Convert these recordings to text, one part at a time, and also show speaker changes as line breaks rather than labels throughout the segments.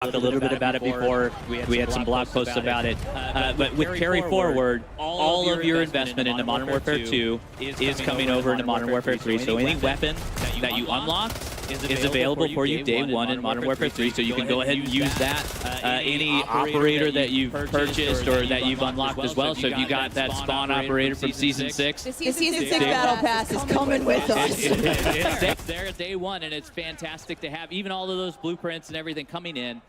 talked a little bit about it before. We had some blog posts about it. But with carry forward, all of your investment into Modern Warfare 2 is coming over into Modern Warfare 3. So any weapon that you unlock is available for you day one in Modern Warfare 3. So you can go ahead and use that. Any operator that you've purchased or that you've unlocked as well. So if you got that spawn operator from Season 6.
The Season 6 Battle Pass is coming with us.
It's there day one, and it's fantastic to have even all of those blueprints and everything coming in.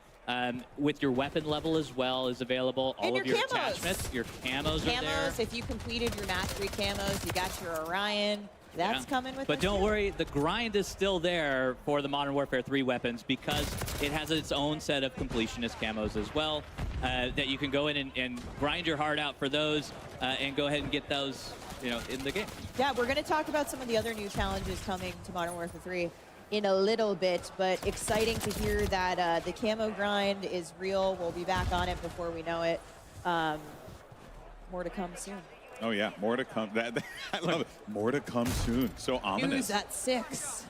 With your weapon level as well is available. All of your attachments, your camos are there.
If you completed your mastery camos, you got your Orion. That's coming with us.
But don't worry, the grind is still there for the Modern Warfare 3 weapons because it has its own set of completionist camos as well that you can go in and grind your heart out for those and go ahead and get those, in the game.
Yeah, we're going to talk about some of the other new challenges coming to Modern Warfare 3 in a little bit, but exciting to hear that the camo grind is real. We'll be back on it before we know it. More to come soon.
Oh yeah, more to come. I love it. More to come soon. So ominous.
News at 6.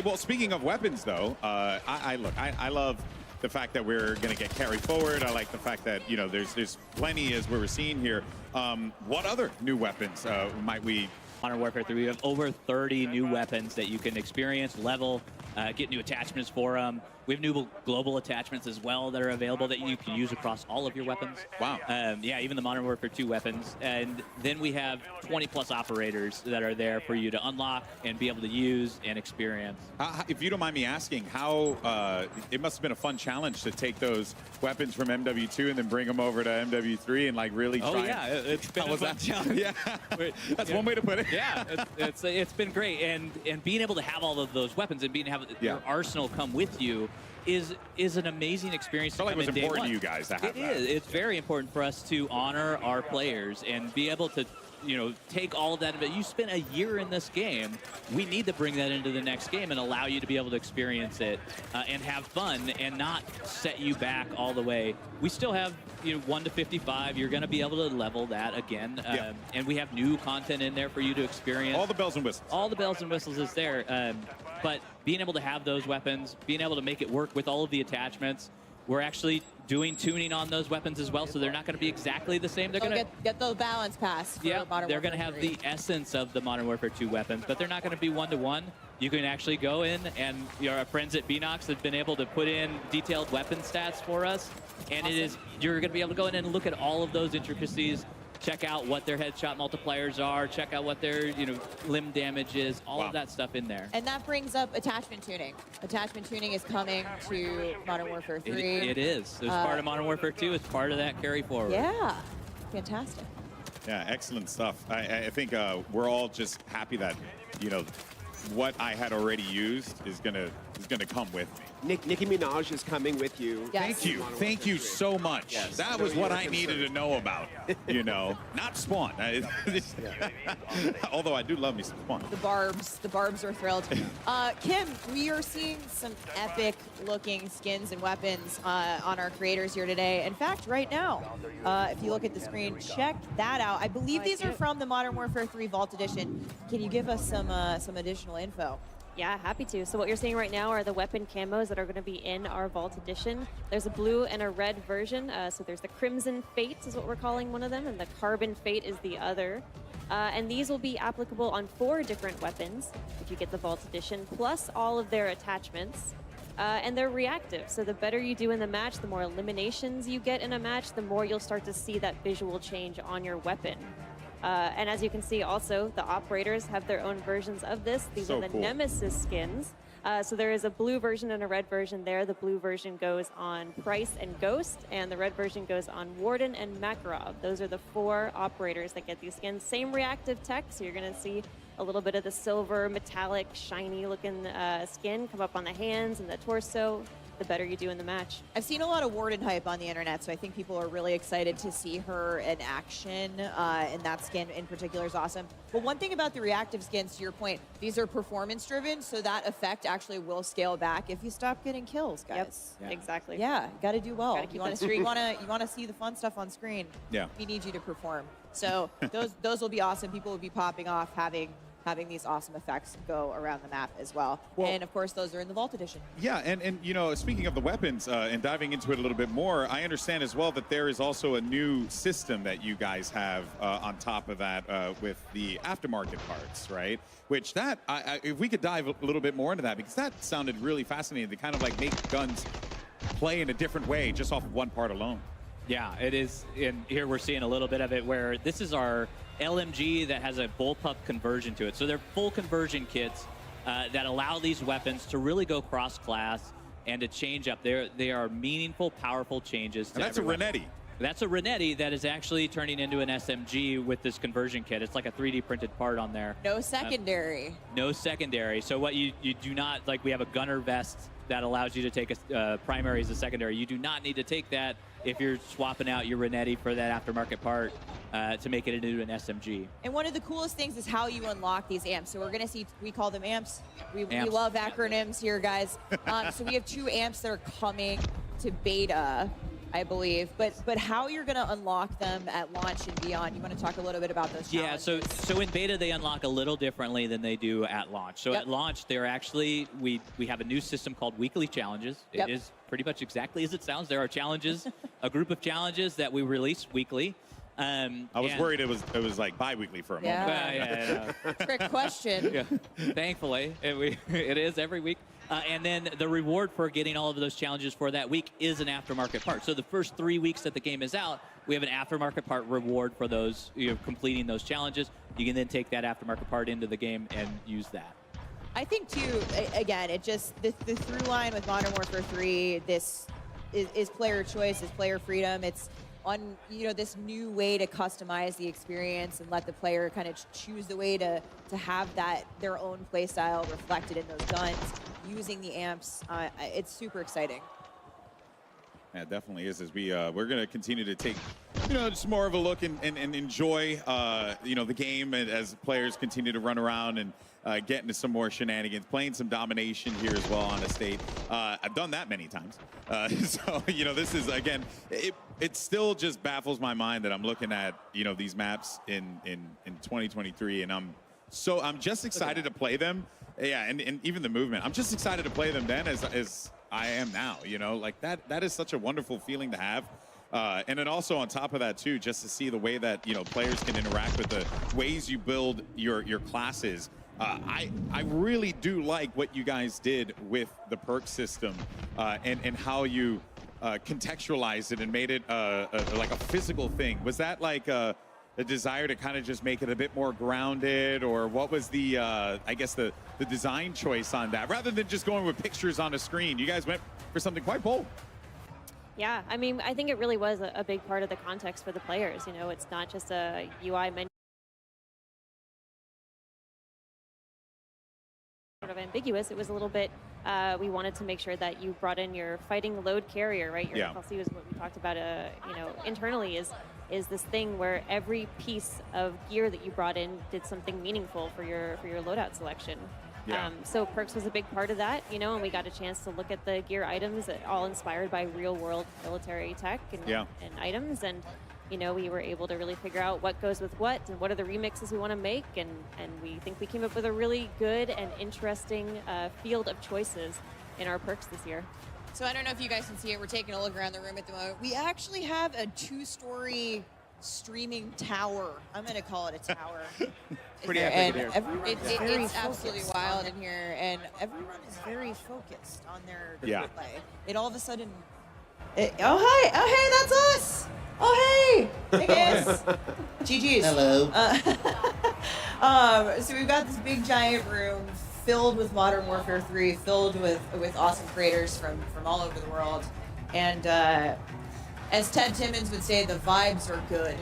Well, speaking of weapons, though, I love the fact that we're going to get carry forward. I like the fact that there's plenty as we were seeing here. What other new weapons might we?
Modern Warfare 3, we have over 30 new weapons that you can experience, level, get new attachments for them. We have new global attachments as well that are available that you can use across all of your weapons.
Wow.
Yeah, even the Modern Warfare 2 weapons. And then we have 20+ operators that are there for you to unlock and be able to use and experience.
If you don't mind me asking, how it must have been a fun challenge to take those weapons from MW2 and then bring them over to MW3 and really try.
Oh yeah, it's been a fun challenge.
Yeah, that's one way to put it.
Yeah, it's been great, and being able to have all of those weapons and being able to have your arsenal come with you is an amazing experience.
I feel like it was important to you guys to have that.
It is. It's very important for us to honor our players and be able to take all of that. But you spent a year in this game. We need to bring that into the next game and allow you to be able to experience it and have fun and not set you back all the way. We still have 1 to 55. You're going to be able to level that again. And we have new content in there for you to experience.
All the bells and whistles.
All the bells and whistles is there. But being able to have those weapons, being able to make it work with all of the attachments, we're actually doing tuning on those weapons as well, so they're not going to be exactly the same. They're going to
get the balance pass.
Yeah, they're going to have the essence of the Modern Warfare 2 weapons, but they're not going to be one-to-one. You can actually go in, and our friends at Binox have been able to put in detailed weapon stats for us, and you're going to be able to go in and look at all of those intricacies. Check out what their headshot multipliers are. Check out what their limb damage is. All of that stuff in there.
And that brings up attachment tuning. Attachment tuning is coming to Modern Warfare 3.
It is. It's part of Modern Warfare 2. It's part of that carry forward.
Yeah, fantastic.
Yeah, excellent stuff. I think we're all just happy that what I had already used is gonna come with me.
Nicki Minaj is coming with you.
Yes.
Thank you so much.
Yes.
That was what I needed to know about. Not Spawn. Although I do love me some Spawn.
The Barbs are thrilled. Kim, we are seeing some epic-looking skins and weapons on our creators here today. In fact, right now, if you look at the screen, check that out. I believe these are from the Modern Warfare 3 Vault Edition. Can you give us some additional info?
Yeah, happy to. So what you're seeing right now are the weapon camos that are going to be in our Vault Edition. There's a blue and a red version. So there's the Crimson Fate is what we're calling one of them, and the Carbon Fate is the other. And these will be applicable on 4 different weapons if you get the Vault Edition, plus all of their attachments. And they're reactive, so the better you do in the match, the more eliminations you get in a match, the more you'll start to see that visual change on your weapon. And as you can see also, the operators have their own versions of this. These are the
cool.
Nemesis skins. So there is a blue version and a red version there. The blue version goes on Price and Ghost, and the red version goes on Warden and Makarov. Those are the 4 operators that get these skins. Same reactive tech, so you're going to see a little bit of the silver, metallic, shiny looking skin come up on the hands and the torso. The better you do in the match.
I've seen a lot of Warden hype on the internet, so I think people are really excited to see her in action, and that skin in particular is awesome. But one thing about the reactive skins, to your point, these are performance-driven, so that effect actually will scale back if you stop getting kills, guys.
Yep, exactly.
Yeah, got to do well.
Gotta
You want to see the fun stuff on screen.
Yeah.
We need you to perform. So those will be awesome. People will be popping off having having these awesome effects go around the map as well.
Well-
And of course, those are in the Vault Edition.
Yeah, and you know, speaking of the weapons and diving into it a little bit more, I understand as well that there is also a new system that you guys have on top of that with the aftermarket parts, right? Which that, if we could dive a little bit more into that, because that sounded really fascinating to kind of like make guns play in a different way just off of one part alone.
Yeah, it is. And here we're seeing a little bit of it where this is our LMG that has a bullpup conversion to it. So they're full conversion kits that allow these weapons to really go cross-class and to change up. They are meaningful, powerful changes.
And that's a Renetti.
That's a Renetti that is actually turning into an SMG with this conversion kit. It's like a 3D printed part on there.
No secondary.
No secondary. So what you do not, like we have a gunner vest that allows you to take a primary as a secondary. You do not need to take that if you're swapping out your Renetti for that aftermarket part to make it into an SMG.
And one of the coolest things is how you unlock these amps. So we're going to see, we call them amps. We
Amps.
love acronyms here, guys. So we have 2 amps that are coming to beta, I believe. But how you're going to unlock them at launch and beyond, you want to talk a little bit about those challenges?
Yeah, so in beta they unlock a little differently than they do at launch. So
Yep.
at launch they're actually, we have a new system called weekly challenges.
Yep.
It is pretty much exactly as it sounds. There are challenges, a group of challenges that we release weekly.
I was
and-
worried it was like bi-weekly for a moment.
Yeah.
Yeah.
Trick question.
Yeah. Thankfully, it is every week. And then the reward for getting all of those challenges for that week is an aftermarket part. So the first 3 weeks that the game is out, we have an aftermarket part reward for those, completing those challenges. You can then take that aftermarket part into the game and use that.
I think too, again, it just, the through line with Modern Warfare 3, this is player choice, is player freedom. It's on, this new way to customize the experience and let the player kind of choose the way to have that, their own play style reflected in those guns, using the amps. It's super exciting.
Yeah, it definitely is. As we're going to continue to take, just more of a look and enjoy, the game as players continue to run around and get into some more shenanigans, playing some domination here as well on Estate. I've done that many times. So, this is, again, it still just baffles my mind that I'm looking at, these maps in 2023, and I'm just excited to play them. Yeah, and even the movement. I'm just excited to play them then as I am now, like that is such a wonderful feeling to have. And then also on top of that too, just to see the way that, players can interact with the ways you build your classes. I really do like what you guys did with the perk system and how you contextualized it and made it like a physical thing. Was that like a desire to kind of just make it a bit more grounded, or what was the I guess the design choice on that, rather than just going with pictures on a screen? You guys went for something quite bold.
Yeah, I mean, I think it really was a big part of the context for the players. It's not just a UI menu sort of ambiguous. It was a little bit, we wanted to make sure that you brought in your fighting load carrier, right? Your FLC was what we talked about, internally is this thing where every piece of gear that you brought in did something meaningful for your loadout selection.
Yeah.
So perks was a big part of that, and we got a chance to look at the gear items, all inspired by real-world military tech and items, and we were able to really figure out what goes with what and what are the remixes we want to make, and we think we came up with a really good and interesting field of choices in our perks this year.
So I don't know if you guys can see it. We're taking a look around the room at the moment. We actually have a 2-story streaming tower. I'm going to call it a tower.
Pretty
and
epic in here.
It's absolutely wild in here, and everyone is very focused on their play. It all of a sudden, oh hey, that's us. Oh hey guys. GG's.
Hello.
So we've got this big giant room filled with Modern Warfare 3, filled with awesome creators from all over the world, and as Ted Timmons would say, the vibes are good.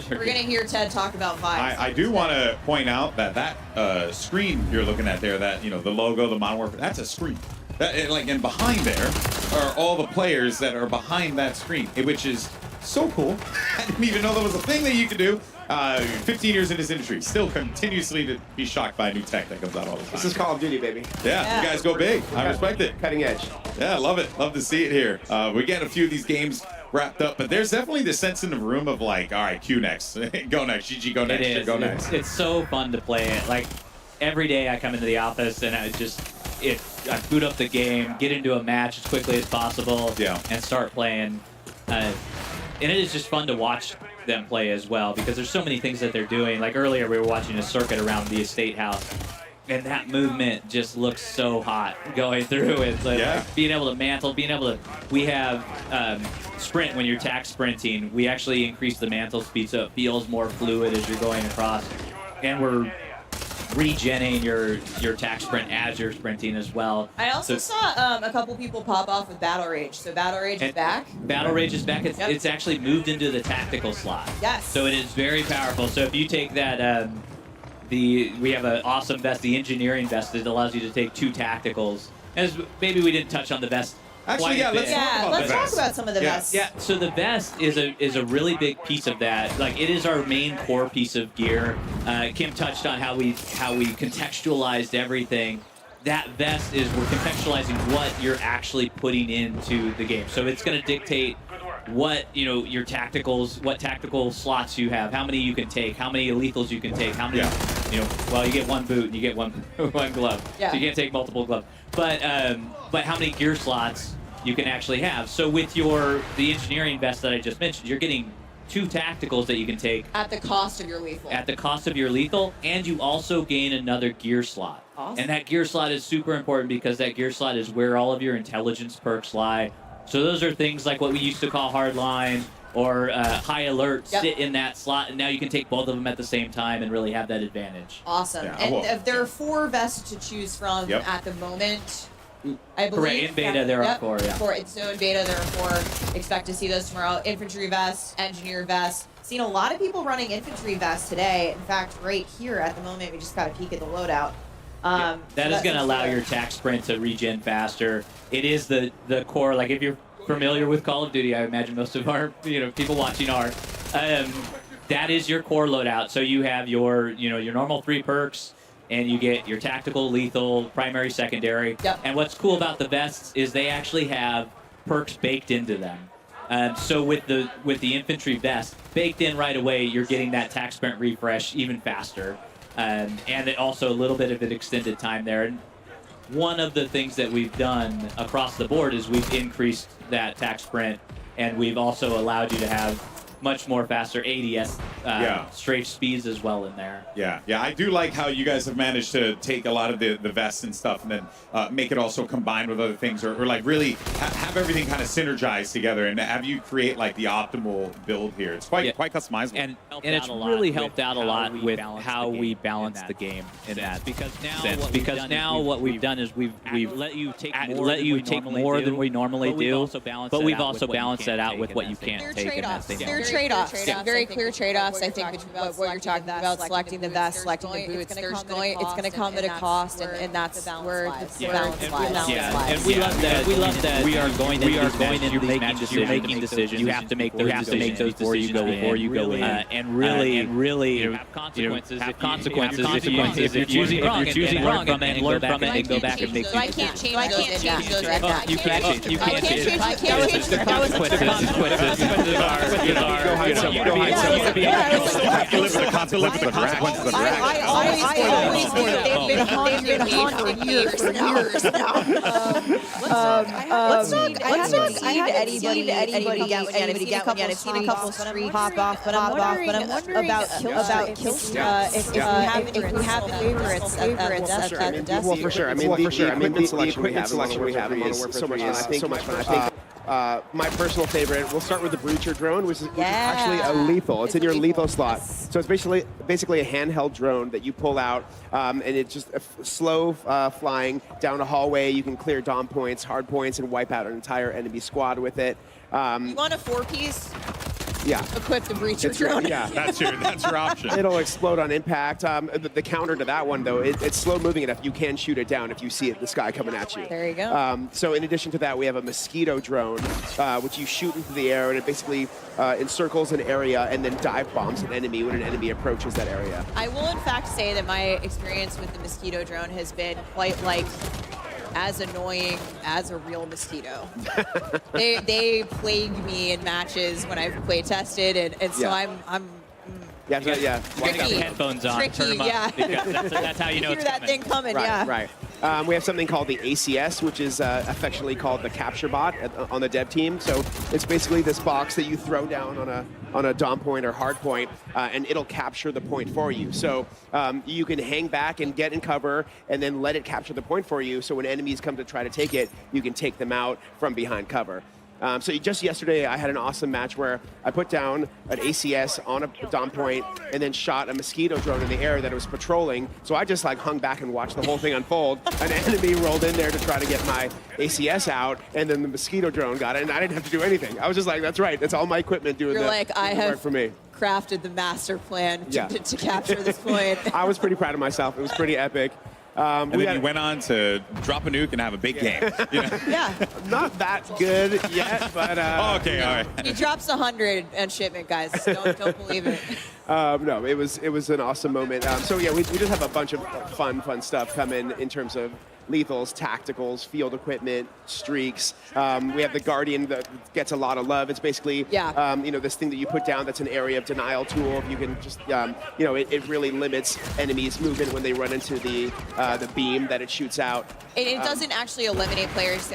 We're gonna hear Ted talk about vibes.
I do want to point out that screen you're looking at there, that the logo, the Modern Warfare, that's a screen. And behind there are all the players that are behind that screen, which is so cool. I didn't even know that was a thing that you could do. 15 years in this industry, still continuously to be shocked by new tech that comes out all the time.
This is Call of Duty, baby.
Yeah, you guys go big. I respect it.
Cutting edge.
Yeah, I love it. Love to see it here. We're getting a few of these games wrapped up, but there's definitely this sense in the room of like, all right, Q next, go next, GG, go next,
It is.
go next.
It's so fun to play it. Like, every day I come into the office and I boot up the game, get into a match as quickly as possible, and start playing. And it is just fun to watch them play as well because there's so many things that they're doing. Like earlier, we were watching a circuit around the estate house, and that movement just looks so hot going through it. Like being able to mantle, we have sprint when you're tack sprinting. We actually increase the mantle speed so it feels more fluid as you're going across, and we're regenning your tack sprint as you're sprinting as well.
I also saw a couple people pop off with Battle Rage. So Battle Rage is back.
Battle Rage is back. It's actually moved into the tactical slot.
Yes.
So it is very powerful. So if you take that, we have an awesome vest, the engineering vest, that allows you to take 2 tacticals. As maybe we didn't touch on the vest.
Actually, let's
talk about some of the vests.
Yeah, so the vest is a really big piece of that. Like, it is our main core piece of gear. Kim touched on how we contextualized everything. That vest is, we're contextualizing what you're actually putting into the game. So it's going to dictate what, your tacticals, what tactical slots you have, how many you can take, how many lethals you can take, how many, well, you get 1 boot and you get one glove.
Yeah.
So you can't take multiple gloves. But how many gear slots you can actually have. So with the engineering vest that I just mentioned, you're getting 2 tacticals that you can take.
At the cost of your lethal.
At the cost of your lethal, and you also gain another gear slot.
Awesome.
And that gear slot is super important because that gear slot is where all of your intelligence perks lie. So those are things like what we used to call hardline or high alert sit in that slot, and now you can take both of them at the same time and really have that advantage.
Awesome.
Yeah,
and if there are 4 vests to choose from at the moment, I believe.
Correct. In beta, there are 4, yeah.
So in beta, there are 4. Expect to see those tomorrow. Infantry vest, engineer vest. Seen a lot of people running infantry vests today. In fact, right here at the moment, we just got a peek at the loadout.
That is going to allow your tack sprint to regen faster. It is the core. Like, if you're familiar with Call of Duty, I imagine most of our people watching are. That is your core loadout. So you have your normal 3 perks, and you get your tactical, lethal, primary, secondary. And what's cool about the vests is they actually have perks baked into them. So with the infantry vest baked in right away, you're getting that tack sprint refresh even faster. And it also a little bit of an extended time there. And one of the things that we've done across the board is we've increased that tack sprint, and we've also allowed you to have much more faster ADS strafe speeds as well in there.
Yeah, I do like how you guys have managed to take a lot of the vests and stuff and then make it also combined with other things or like really have everything kind of synergized together and have you create like the optimal build here. It's quite customizable.
And it's really helped out a lot with how we balance the game in that sense. Because now what we've done is we've let you take more than we normally do, but we've also balanced that out with what you can't take in that same game.
Trade-offs, very clear trade-offs. I think what you're talking about, selecting the vest, selecting the boots, it's going to come at a cost, and that's where the balance lies.
And we love that. We are going into these making decisions. You have to make those decisions before you go in. And really, have consequences if you're choosing wrong. Learn from it and go back and make.
So I can't change those right back.
You can't change.
I can't change.
The consequences are.
You still have to live with the consequences of your actions.
They've been haunting me for years now. Let's talk. I haven't seen anybody get one yet. I've seen a couple streaks pop off, but I'm wondering about kill streaks. If we have favorites at the desk.
Well, for sure. I mean, the equipment selection we have in Modern Warfare 3 is so much fun. I think my personal favorite, we'll start with the Breacher drone, which is actually a lethal. It's in your lethal slot. So it's basically a handheld drone that you pull out, and it's just slow flying down a hallway. You can clear dom points, hard points, and wipe out an entire enemy squad with it.
You want a 4-piece?
Yeah.
Equip the Breacher drone.
Yeah, that's your option.
It'll explode on impact. The counter to that one, though, it's slow moving enough. You can shoot it down if you see it in the sky coming at you.
There you go.
So in addition to that, we have a mosquito drone, which you shoot into the air, and it basically encircles an area and then dive bombs an enemy when an enemy approaches that area.
I will, in fact, say that my experience with the mosquito drone has been quite as annoying as a real mosquito. They plague me in matches when I've play tested, and so I'm
Yeah, yeah.
You got the headphones on.
Tricky,
turn them up,
yeah.
because that's how you know
Hear
it's
that
coming.
thing coming,
Right,
yeah.
right. We have something called the ACS, which is affectionately called the capture bot on the dev team. So it's basically this box that you throw down on a dom point or hard point, and it'll capture the point for you. So you can hang back and get in cover, and then let it capture the point for you. So when enemies come to try to take it, you can take them out from behind cover. So just yesterday, I had an awesome match where I put down an ACS on a dom point and then shot a mosquito drone in the air that was patrolling. So I just like hung back and watched the whole thing unfold. An enemy rolled in there to try to get my ACS out, and then the mosquito drone got it, and I didn't have to do anything. I was just like, that's right. That's all my equipment doing
You're
the,
like, I
the work
have
for me.
crafted the master plan
Yeah.
to capture this point.
I was pretty proud of myself. It was pretty epic.
And then you went on to drop a nuke and have a big game. You know?
Yeah.
Not that good yet, but
Oh, okay, all right.
He drops 100 on shipment, guys. Don't believe it.
no, it was an awesome moment. So yeah, we just have a bunch of fun stuff coming in terms of lethals, tacticals, field equipment, streaks. We have the Guardian that gets a lot of love. It's basically, this thing that you put down that's an area of denial tool. If you can just, it really limits enemies' movement when they run into the beam that it shoots out.
It doesn't actually eliminate players.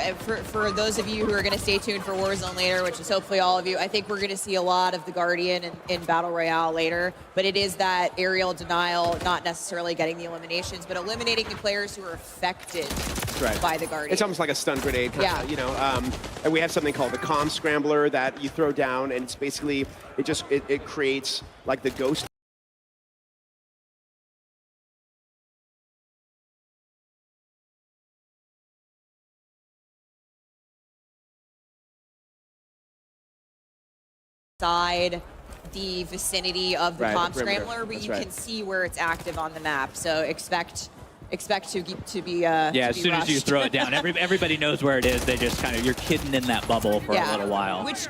For those of you who are going to stay tuned for Warzone later, which is hopefully all of you, I think we're going to see a lot of the Guardian in Battle Royale later. But it is that aerial denial, not necessarily getting the eliminations, but eliminating the players who are affected by the Guardian.
It's almost like a stun grenade, kind of, and we have something called the comm scrambler that you throw down, and it's basically, it creates like the ghost
side the vicinity of the comm scrambler, but
That's
you can see where it's active on the map. So expect to be
as soon as you throw it down, everybody knows where it is. They just kind of, you're hidden in that bubble for a little while,
which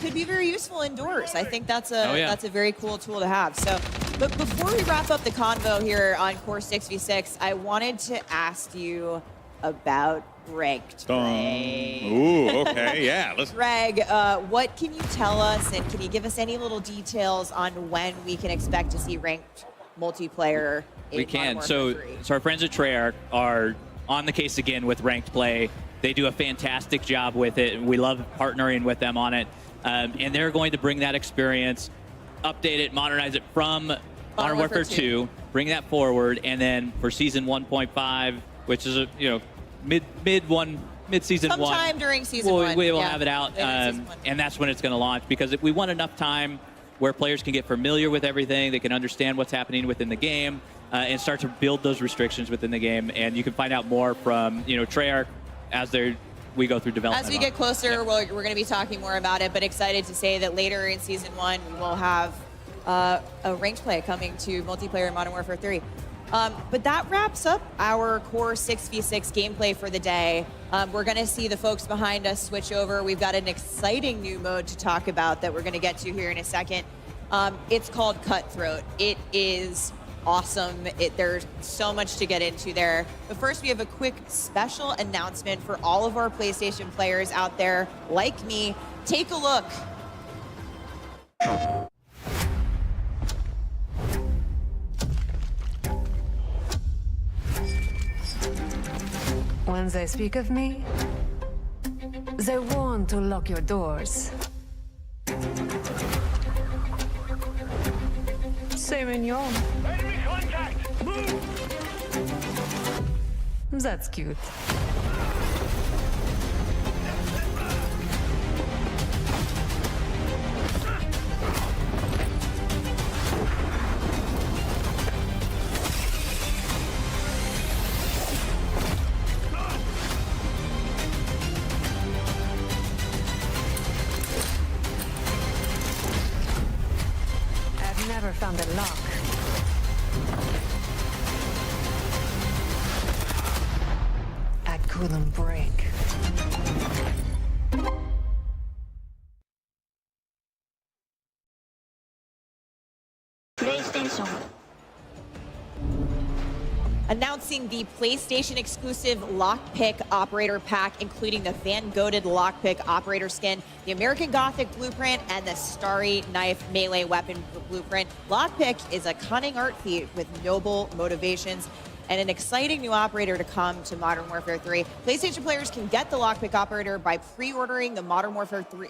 could be very useful indoors. I think that's a very cool tool to have. So, but before we wrap up the convo here on Core 6v6, I wanted to ask you about ranked play.
Ooh, okay, yeah.
Greg, what can you tell us, and can you give us any little details on when we can expect to see ranked multiplayer?
We can. So our friends at Treyarch are on the case again with ranked play. They do a fantastic job with it. We love partnering with them on it. And they're going to bring that experience, update it, modernize it from Modern Warfare 2, bring that forward, and then for season 1.5, which is mid-season one.
Sometime during season one.
We will have it out, and that's when it's going to launch, because we want enough time where players can get familiar with everything, they can understand what's happening within the game, and start to build those restrictions within the game. And you can find out more from Treyarch as we go through development.
As we get closer, we're going to be talking more about it, but excited to say that later in season 1, we will have a ranked play coming to multiplayer in Modern Warfare 3. But that wraps up our Core 6v6 gameplay for the day. We're going to see the folks behind us switch over. We've got an exciting new mode to talk about that we're going to get to here in a second. It's called Cutthroat. It is awesome. There's so much to get into there. But first, we have a quick special announcement for all of our PlayStation players out there like me. Take a look.
When they speak of me, they want to lock your doors. C'est mignon.
Enemy contact! Move!
That's cute. I've never found a lock. I couldn't break.
announcing the PlayStation exclusive Lockpick Operator Pack, including the Van Goghted Lockpick Operator skin, the American Gothic Blueprint, and the Starry Knife Melee Weapon Blueprint. Lockpick is a cunning art feat with noble motivations and an exciting new operator to come to Modern Warfare 3. PlayStation players can get the Lockpick Operator by pre-ordering Modern Warfare 3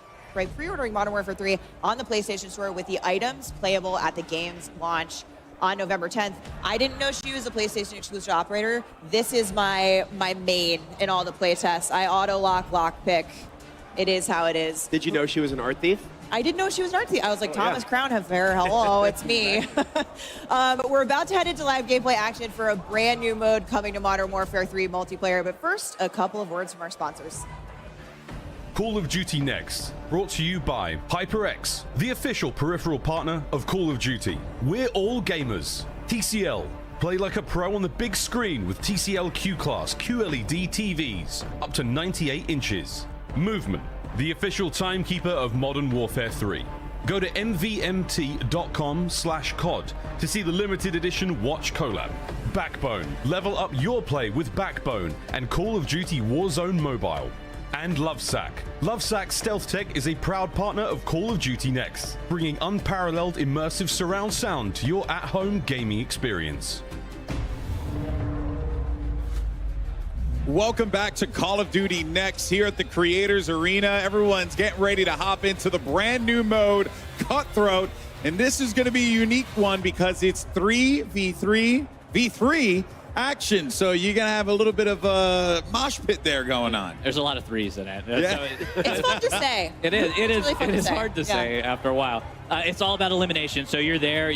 on the PlayStation Store with the items playable at the game's launch on November 10th. I didn't know she was a PlayStation exclusive operator. This is my main in all the playtests. I auto-lock Lockpick. It is how it is.
Did you know she was an art thief?
I didn't know she was an art thief. I was like, Thomas Crown Hair, hello, it's me. We're about to head into live gameplay action for a brand new mode coming to Modern Warfare 3 multiplayer. But first, a couple of words from our sponsors.
Call of Duty Next, brought to you by HyperX, the official peripheral partner of Call of Duty. We're all gamers. TCL, play like a pro on the big screen with TCL Q-Class QLED TVs, up to 98 inches. Movement, the official timekeeper of Modern Warfare 3. Go to mvmt.com/COD to see the limited edition Watch collab. Backbone, level up your play with Backbone and Call of Duty Warzone Mobile. And Lovesack. Lovesack Stealth Tech is a proud partner of Call of Duty Next, bringing unparalleled immersive surround sound to your at-home gaming experience.
Welcome back to Call of Duty Next here at the Creators Arena. Everyone's getting ready to hop into the brand new mode, Cutthroat. And this is going to be a unique one because it's 3v3 action. So you're going to have a little bit of a mosh pit there going on.
There's a lot of threes in it.
Yeah.
So
It's fun to say.
It is. It is.
really fun
It
to
is
say.
hard to say after a while. It's all about elimination. So you're there.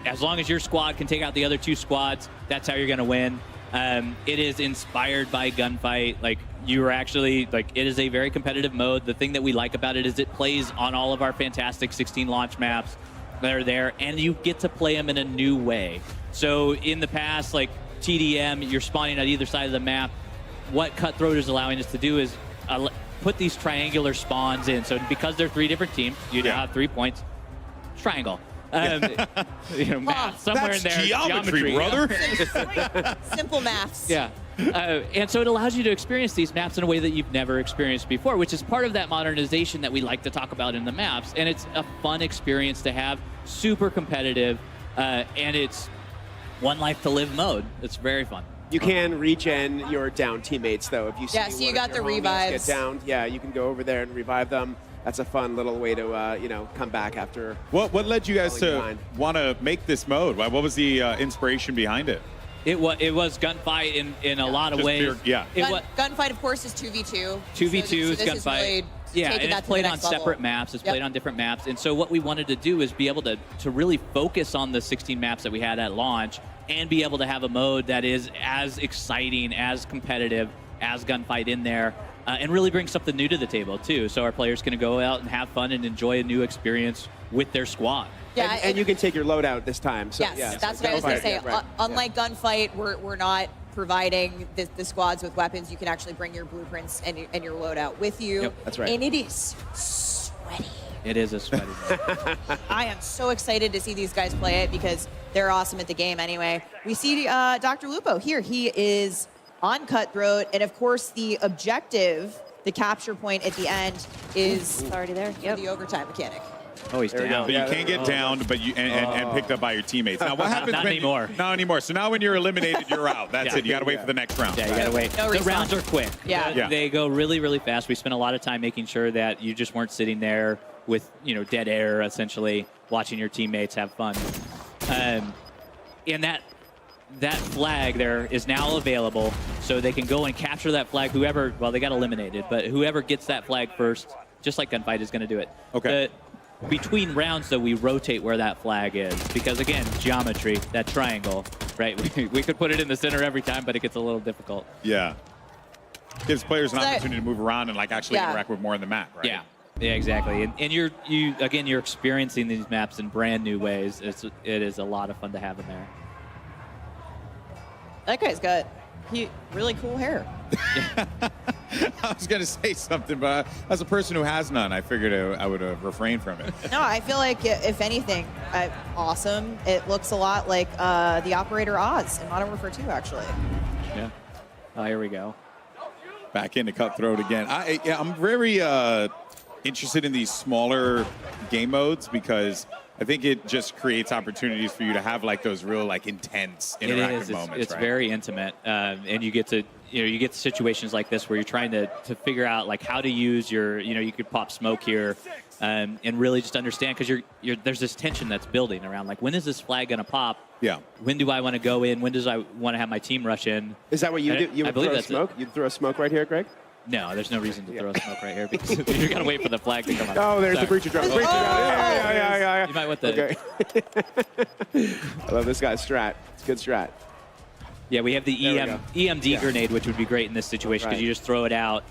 As long as your squad can take out the other two squads, that's how you're going to win. It is inspired by gunfight. Like you are actually it is a very competitive mode. The thing that we like about it is it plays on all of our fantastic 16 launch maps that are there, and you get to play them in a new way. So in the past, like TDM, you're spawning at either side of the map. What Cutthroat is allowing us to do is put these triangular spawns in. So because they're 3 different teams, you now have 3 points. Triangle. Math somewhere in there.
Geometry, brother.
Simple maths.
Yeah. And so it allows you to experience these maps in a way that you've never experienced before, which is part of that modernization that we like to talk about in the maps. And it's a fun experience to have, super competitive, and it's one life to live mode. It's very fun.
You can regen your down teammates, though. If you see
Yeah, so you
one
got
of your
the
homies
revives.
get downed, yeah, you can go over there and revive them. That's a fun little way to, come back after.
What led you guys to
behind.
want to make this mode? What was the inspiration behind it?
It was gunfight in a lot of
Just
ways.
pure- yeah.
Gunfight, of course, is 2v2.
2v2 is
so this
gunfight.
Really
Yeah,
taking
and
that
it's
to the
played on
next level.
separate maps. It's played on different maps. And so what we wanted to do is be able to really focus on the 16 maps that we had at launch and be able to have a mode that is as exciting, as competitive, as gunfight in there, and really bring something new to the table, too. So our players can go out and have fun and enjoy a new experience with their squad.
Yeah,
and you can take your loadout this time. So,
Yes,
yeah,
that's
so
what I was going to
gunfight,
say.
yeah, right,
Unlike Gunfight, we're not providing the squads with weapons. You can actually bring your blueprints and your loadout with you.
Yep,
that's right.
And it is sweaty.
It is a sweaty mode.
I am so excited to see these guys play it because they're awesome at the game anyway. We see Dr. Lupo here. He is on Cutthroat, and of course the objective, the capture point at the end, is
It's already there. Yep.
the overtime mechanic.
Oh, he's
There we
down.
But you can't get downed, but and picked up by your teammates. Now, what happens
Not
when
anymore.
Not anymore. So now when you're eliminated, you're out. That's
Yeah.
it. You got to wait for the next round.
Yeah, you gotta wait.
No
The
respawn.
rounds are quick.
Yeah.
Yeah.
They go really, really fast. We spent a lot of time making sure that you just weren't sitting there with, dead air, essentially, watching your teammates have fun. And that flag there is now available, so they can go and capture that flag. Whoever, well, they got eliminated, but whoever gets that flag first, just like Gunfight, is going to do it.
Okay.
Between rounds, though, we rotate where that flag is because, again, geometry, that triangle, right? We could put it in the center every time, but it gets a little difficult.
Yeah. Gives players an
So that-
opportunity to move around and actually
Yeah.
interact with more of the map, right?
Yeah, exactly. And you're experiencing these maps in brand new ways. It is a lot of fun to have in there.
That guy's got really cool hair.
I was going to say something, but as a person who has none, I figured I would refrain from it.
No, I feel like, if anything, awesome. It looks a lot like the Operator Oz in Modern Warfare 2, actually.
Yeah. Oh, here we go.
Back into Cutthroat again. I'm very interested in these smaller game modes because I think it just creates opportunities for you to have like those real like intense interactive moments.
It's
right?
very intimate, and you get to you get situations like this where you're trying to figure out like how to use your you could pop smoke here, and really just understand because there's this tension that's building around like when is this flag gonna pop?
Yeah.
When do I want to go in? When does I want to have my team rush in?
Is that what you do? You
I
would
believe
throw
that's
smoke? You'd throw smoke right here, Greg?
No, there's no reason to throw smoke right here because you got to wait for the flag to come up.
Oh, there's
Sorry.
the breacher drone.
Oh,
Breacher drone. Yeah.
You might want the.
Okay. I love this guy's strat. It's a good strat.
Yeah, we have the
There we go.
EMD grenade, which would be great in this situation because
Right.
you just throw it out,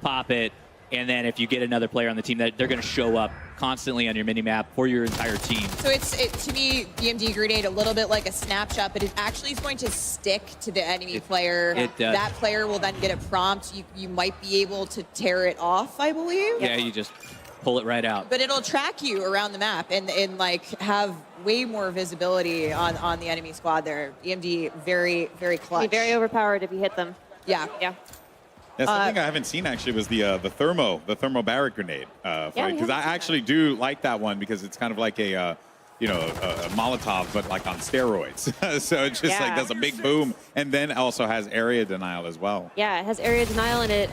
pop it, and then if you get another player on the team, they're going to show up constantly on your minimap for your entire team.
So to me, EMD grenade a little bit like a snapshot, but it actually is going to stick to the enemy player.
it does.
That player will then get a prompt. You might be able to tear it off, I believe.
Yeah, you just pull it right out.
But it'll track you around the map and like have way more visibility on the enemy squad there. EMD very, very clutch.
Be very overpowered if you hit them.
Yeah.
Yeah.
Yeah, something I haven't seen actually was the thermo barrack grenade. Because I actually do like that one because it's kind of like a Molotov, but like on steroids. So it just like does a big boom and then also has area denial as well.
Yeah, it has area denial and it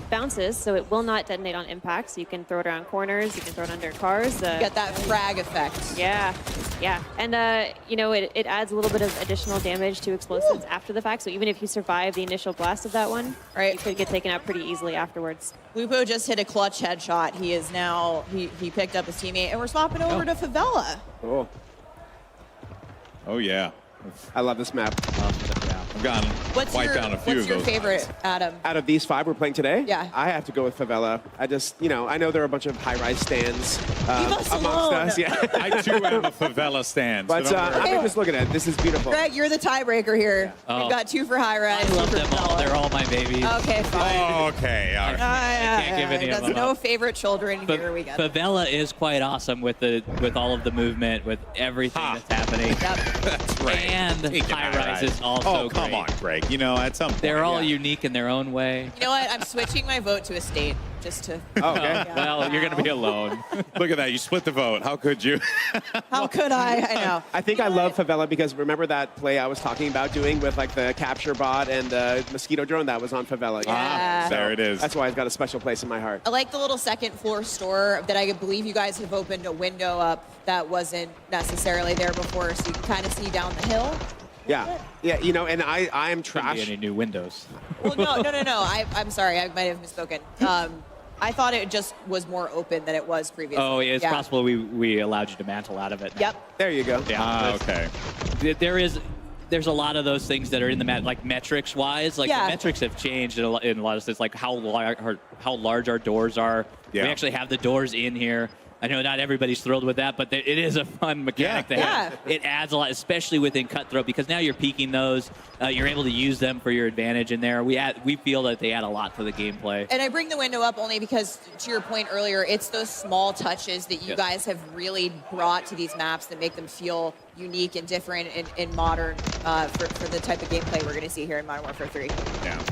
bounces, so it will not detonate on impact. So you can throw it around corners, you can throw it under cars.
Get that frag effect.
Yeah, and it adds a little bit of additional damage to explosives after the fact. So even if you survive the initial blast of that one,
Right.
you could get taken out pretty easily afterwards.
Lupo just hit a clutch headshot. He is now he picked up his teammate, and we're swapping over to Favela.
Cool.
Oh yeah.
I love this map.
I've gotten wiped down a few
what's
of
your
those.
favorite, Adam?
Out of these 5 we're playing today,
Yeah.
I have to go with Favela. I just, I know there are a bunch of high-rise stands
us
amongst
alone.
us. Yeah.
I too am a favela stand. so
But
don't worry.
I mean, just looking at it, this is beautiful.
Greg, you're the tiebreaker here.
Oh.
We've got 2 for high rise.
I love
2 for
them all.
Favela.
They're all my babies.
Okay, fine.
Oh, okay. All right.
I can't give any of
There's
them
no
up.
favorite children
But
here. We got.
Favela is quite awesome with all of the movement, with everything that's happening.
Yep.
That's right.
And
Taking
high rise is also
Oh, come
great.
on, Greg. At some point.
They're all
yeah.
unique in their own way.
You know what? I'm switching my vote to a state just to.
Oh, okay.
Well, you're going to be alone.
Look at that. You split the vote. How could you?
How could I? I know.
I think I love Favela because remember that play I was talking about doing with like the capture bot and the mosquito drone that was on Favela.
Yeah.
There it is.
That's why it's got a special place in my heart.
I like the little second floor store that I believe you guys have opened a window up that wasn't necessarily there before, so you can kind of see down the hill.
Yeah, and I am
Shouldn't
trash.
be any new windows.
Well, no. I'm sorry. I might have misspoken. I thought it just was more open than it was previously.
Oh, it's
Yeah.
possible we allowed you to mantle out of it.
Yep.
There you go.
Yeah.
Okay.
There's a lot of those things that are in the like metrics wise. Like
Yeah.
the metrics have changed in a lot of sense. Like how large our doors are.
Yeah.
We actually have the doors in here. I know not everybody's thrilled with that, but it is a fun mechanic to have. It adds a lot, especially within Cutthroat, because now you're peeking those. You're able to use them for your advantage in there. We feel that they add a lot to the gameplay.
And I bring the window up only because, to your point earlier, it's those small touches that you guys have really brought to these maps that make them feel unique and different in modern for the type of gameplay we're going to see here in Modern Warfare 3.
Yeah.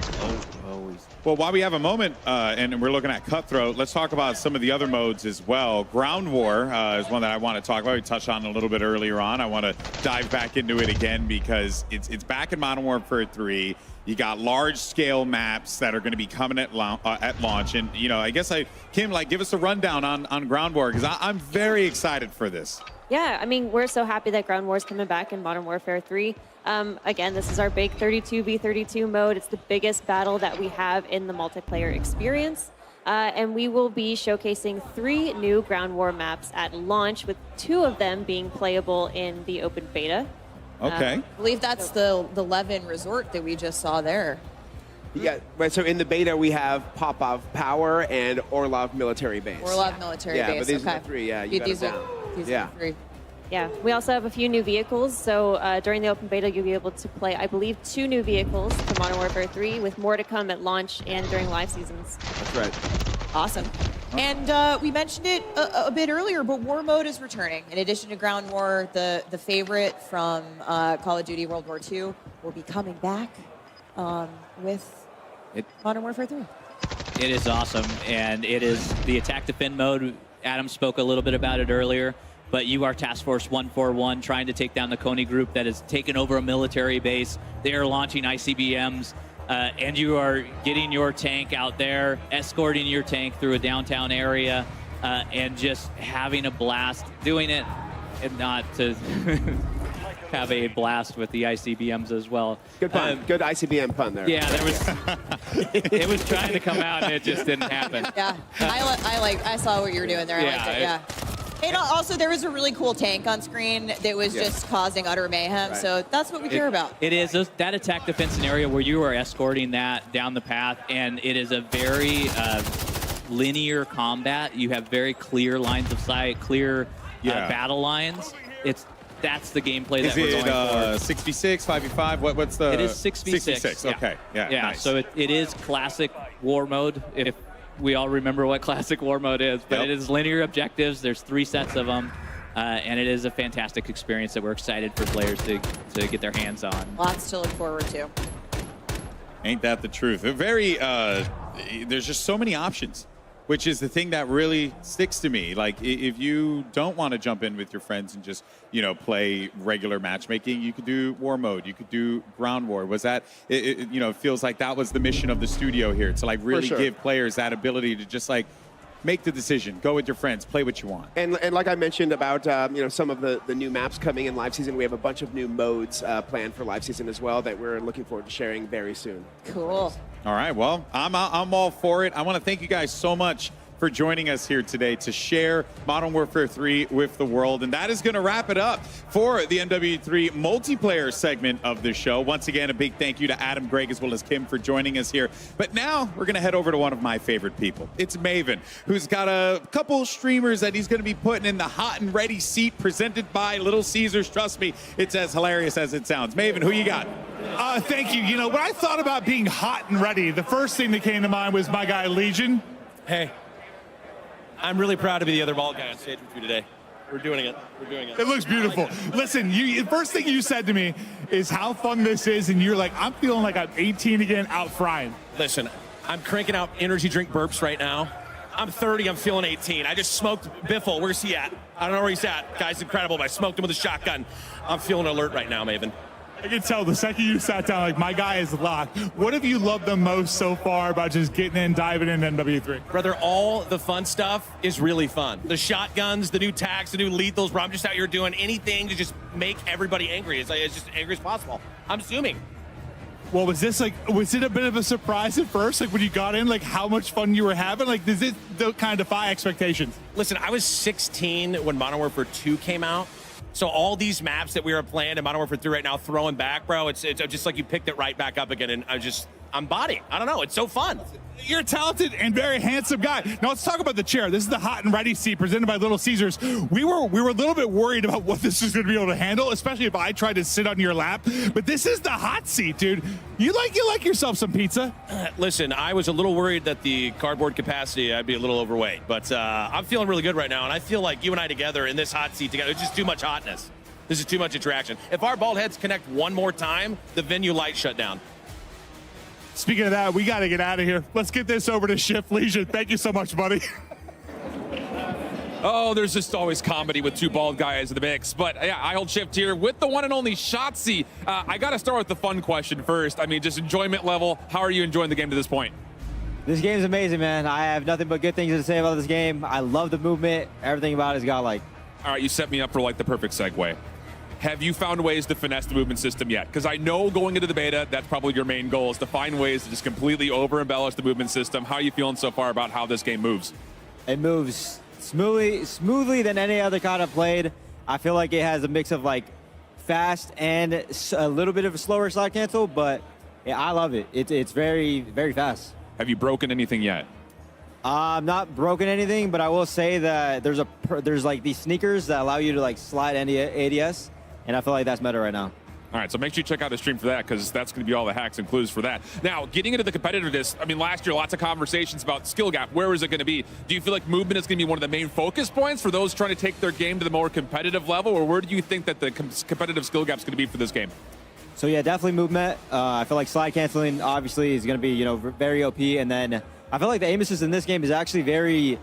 Always.
Well, while we have a moment and we're looking at Cutthroat, let's talk about some of the other modes as well. Ground War is one that I want to talk about. We touched on a little bit earlier on. I want to dive back into it again because it's back in Modern Warfare 3. You got large-scale maps that are going to be coming at launch. And, I guess, Kim, give us a rundown on Ground War because I'm very excited for this.
Yeah, I mean, we're so happy that Ground War is coming back in Modern Warfare 3. Again, this is our big 32v32 mode. It's the biggest battle that we have in the multiplayer experience. And we will be showcasing 3 new Ground War maps at launch, with 2 of them being playable in the open beta.
Okay.
I believe that's the Levin Resort that we just saw there.
Yeah, right. So in the beta we have Popov Power and Orlov Military Base.
Orlov Military
Yeah,
Base.
but these
okay.
are the 3. Yeah, you got
These
it
are
down.
these
Yeah.
are the 3.
Yeah, we also have a few new vehicles. So during the open beta, you'll be able to play, I believe, 2 new vehicles for Modern Warfare 3, with more to come at launch and during live seasons.
That's right.
Awesome. And we mentioned it a bit earlier, but War Mode is returning. In addition to Ground War, the favorite from Call of Duty World War II will be coming back with Modern Warfare 3.
It is awesome, and it is the attack defend mode. Adam spoke a little bit about it earlier, but you are Task Force 141 trying to take down the Coney group that has taken over a military base. They are launching ICBMs, and you are getting your tank out there, escorting your tank through a downtown area, and just having a blast doing it, and not to have a blast with the ICBMs as well.
Good pun. Good ICBM pun there.
Yeah, there was. It was trying to come out, and it just didn't happen.
Yeah, I saw what you were doing there. I liked it. Yeah. And also, there was a really cool tank on screen that was just causing utter mayhem.
Right.
So that's what we care about.
It is that attack defense scenario where you are escorting that down the path, and it is a very linear combat. You have very clear lines of sight, clear battle lines. That's the gameplay that we're going for.
66, 5v5? What's the...
It is 6v6.
66, okay. Yeah, nice.
So it is classic war mode, if we all remember what classic war mode is. But it is linear objectives. There's 3 sets of them. And it is a fantastic experience that we're excited for players to get their hands on.
Lots to look forward to.
Ain't that the truth? There's just so many options, which is the thing that really sticks to me. Like, if you don't want to jump in with your friends and just, play regular matchmaking, you could do war mode. You could do ground war. Was that, it feels like that was the mission of the studio here, to like really give players that ability to just like make the decision, go with your friends, play what you want.
And like I mentioned about some of the new maps coming in live season, we have a bunch of new modes planned for live season as well that we're looking forward to sharing very soon.
Cool.
All right, well, I'm all for it. I want to thank you guys so much for joining us here today to share Modern Warfare 3 with the world. And that is going to wrap it up for the MW3 multiplayer segment of the show. Once again, a big thank you to Adam, Greg, as well as Kim for joining us here. But now we're going to head over to one of my favorite people. It's Maven, who's got a couple streamers that he's going to be putting in the hot and ready seat presented by Little Caesars. Trust me, it's as hilarious as it sounds. Maven, who you got?
Thank you. When I thought about being hot and ready, the first thing that came to mind was my guy, Legion.
Hey, I'm really proud to be the other bald guy on stage with you today. We're doing it.
It looks beautiful. Listen, the first thing you said to me is how fun this is, and you're like, I'm feeling like I'm 18 again, out frying.
Listen, I'm cranking out energy drink burps right now. I'm 30, I'm feeling 18. I just smoked Biffle. Where's he at? I don't know where he's at. Guy's incredible, but I smoked him with a shotgun. I'm feeling alert right now, Maven.
I can tell the second you sat down, like, my guy is locked. What have you loved the most so far about just getting in, diving in MW3?
Brother, all the fun stuff is really fun. The shotguns, the new tags, the new lethals, where I'm just out here doing anything to just make everybody angry. It's just angry as possible. I'm assuming.
Well, was it a bit of a surprise at first? Like, when you got in, like, how much fun you were having? Like, does it kind of defy expectations?
Listen, I was 16 when Modern Warfare 2 came out. So all these maps that we were playing in Modern Warfare 3 right now, throwing back, bro, it's just like you picked it right back up again, and I'm bodying. I don't know, it's so fun.
You're a talented and very handsome guy. Now let's talk about the chair. This is the hot and ready seat presented by Little Caesars. We were a little bit worried about what this was going to be able to handle, especially if I tried to sit on your lap. But this is the hot seat, dude. You like yourself some pizza.
Listen, I was a little worried that the cardboard capacity, I'd be a little overweight. But I'm feeling really good right now, and I feel like you and I together in this hot seat together, it's just too much hotness. This is too much interaction. If our bald heads connect one more time, the venue lights shut down.
Speaking of that, we got to get out of here. Let's get this over to Shift Legion. Thank you so much, buddy.
Oh, there's just always comedy with two bald guys in the mix. But yeah, I hold Shift here with the one and only Shotzi. I got to start with the fun question first. I mean, just enjoyment level. How are you enjoying the game to this point?
This game's amazing, man. I have nothing but good things to say about this game. I love the movement. Everything about it's got like.
All right, you set me up for like the perfect segue. Have you found ways to finesse the movement system yet? Because I know going into the beta, that's probably your main goal, is to find ways to just completely over-embellish the movement system. How are you feeling so far about how this game moves?
It moves smoothly than any other COD I've played. I feel like it has a mix of like fast and a little bit of a slower slide cancel, but yeah, I love it. It's very, very fast.
Have you broken anything yet?
I'm not broken anything, but I will say that there's like these sneakers that allow you to like slide any ADS, and I feel like that's meta right now.
All right, so make sure you check out the stream for that, because that's going to be all the hacks and clues for that. Now, getting into the competitiveness, I mean, last year, lots of conversations about skill gap. Where is it going to be? Do you feel like movement is going to be one of the main focus points for those trying to take their game to the more competitive level, or where do you think that the competitive skill gap is going to be for this game?
So yeah, definitely movement. I feel like slide canceling obviously is going to be, you know, very OP, and then I feel like the aim assist in this game is actually very